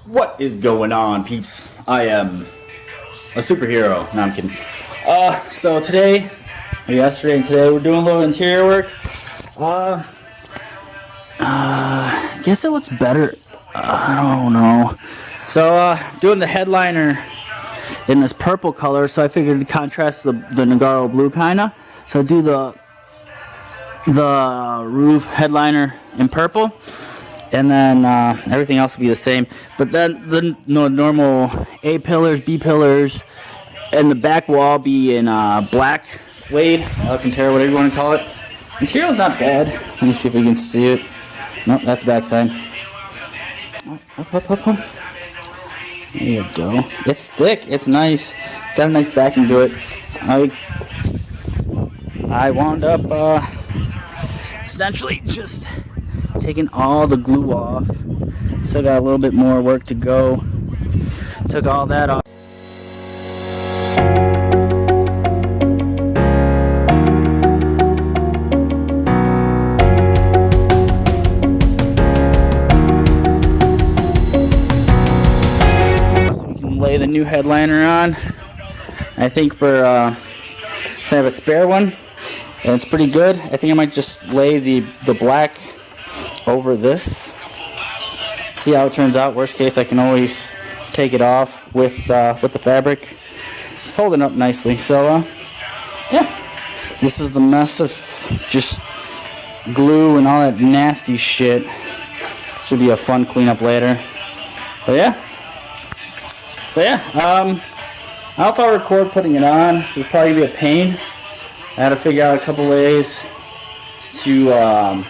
What is going on, peeps? I am a superhero. No, I'm kidding. So today, or yesterday and today, we're doing a little interior work. I guess it looks better. I don't know. So, doing the headliner in this purple color, so I figured to contrast the Nagaro blue kinda. So I do the roof headliner in purple. And then everything else will be the same. But then the normal A pillars, B pillars, and the back wall be in black suede, Alcantara, whatever you want to call it. Material's not bad. Let me see if we can see it. Nope, that's the back side. Up. There you go. It's thick. It's nice. It's got a nice backing to it. I wound up essentially just taking all the glue off. Still got a little bit more work to go. Took all that off. So we can lay the new headliner on. I think so I have a spare one, and it's pretty good. I think I might just lay the black over this. See how it turns out. Worst case, I can always take it off with the fabric. It's holding up nicely. So yeah, this is the mess of just glue and all that nasty shit. Should be a fun cleanup later. But yeah. So yeah, I don't know if I'll record putting it on. This is probably gonna be a pain. I had to figure out a couple ways to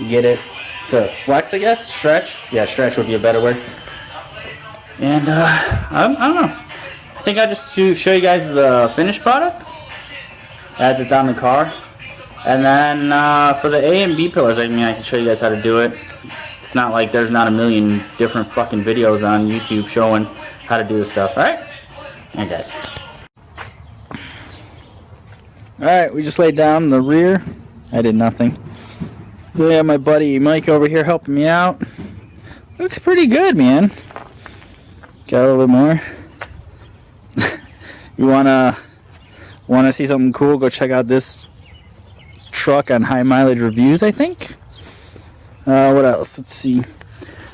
get it to flex, I guess. Stretch. Yeah, stretch would be a better word. And I don't know. I think I'll just show you guys the finished product as it's on the car. And then for the A and B pillars, I can show you guys how to do it. It's not like there's not a million different fucking videos on YouTube showing how to do this stuff. Alright? Alright, guys. Alright, we just laid down the rear. I did nothing. Yeah, my buddy Mike over here helping me out. Looks pretty good, man. Got a little bit more. You wanna see something cool? Go check out this truck on High Mileage Reviews, I think. What else? Let's see.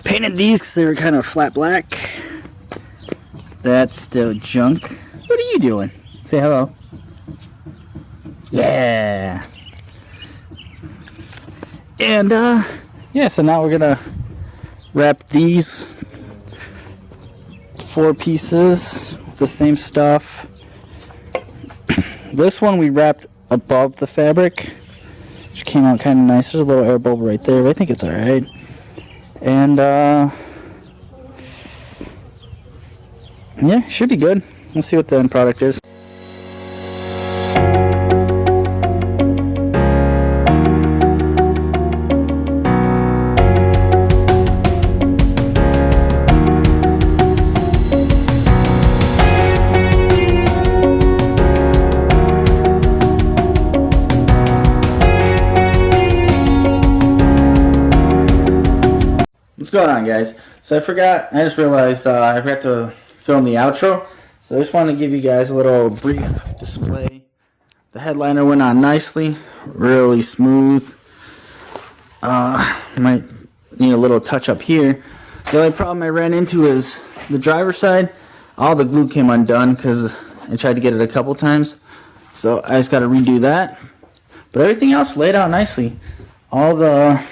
Painted these because they were kind of flat black. That's still junk. What are you doing? Say hello. Yeah. And yeah, so now we're gonna wrap these 4 pieces with the same stuff. This one we wrapped above the fabric, which came out kind of nice. There's a little air bubble right there, but I think it's alright. And yeah, should be good. Let's see what the end product is. What's going on, guys? So I just realized I forgot to film the outro, so I just wanted to give you guys a little brief display. The headliner went on nicely, really smooth. Might need a little touch up here. The only problem I ran into is the driver's side. All the glue came undone because I tried to get it a couple times, so I just got to redo that. But everything else laid out nicely. All the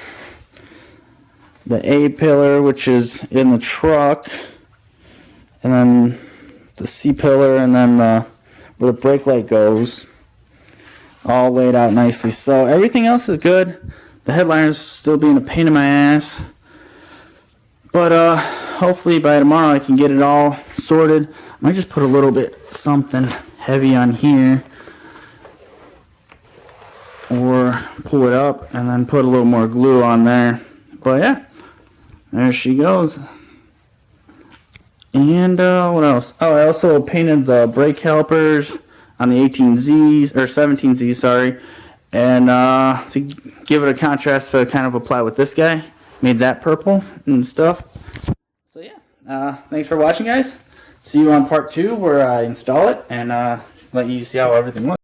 A pillar, which is in the truck, and then the C pillar, and then where the brake light goes, all laid out nicely. So everything else is good. The headliner's still being a pain in my ass, but hopefully by tomorrow I can get it all sorted. I might just put a little bit something heavy on here, or pull it up and then put a little more glue on there. But yeah, there she goes. And what else? Oh, I also painted the brake calipers on the 18Zs, or 17Zs, sorry. And to give it a contrast to kind of apply with this guy, made that purple and stuff. So yeah, Thanks for watching, guys. See you on part 2 where I install it and let you see how everything looks.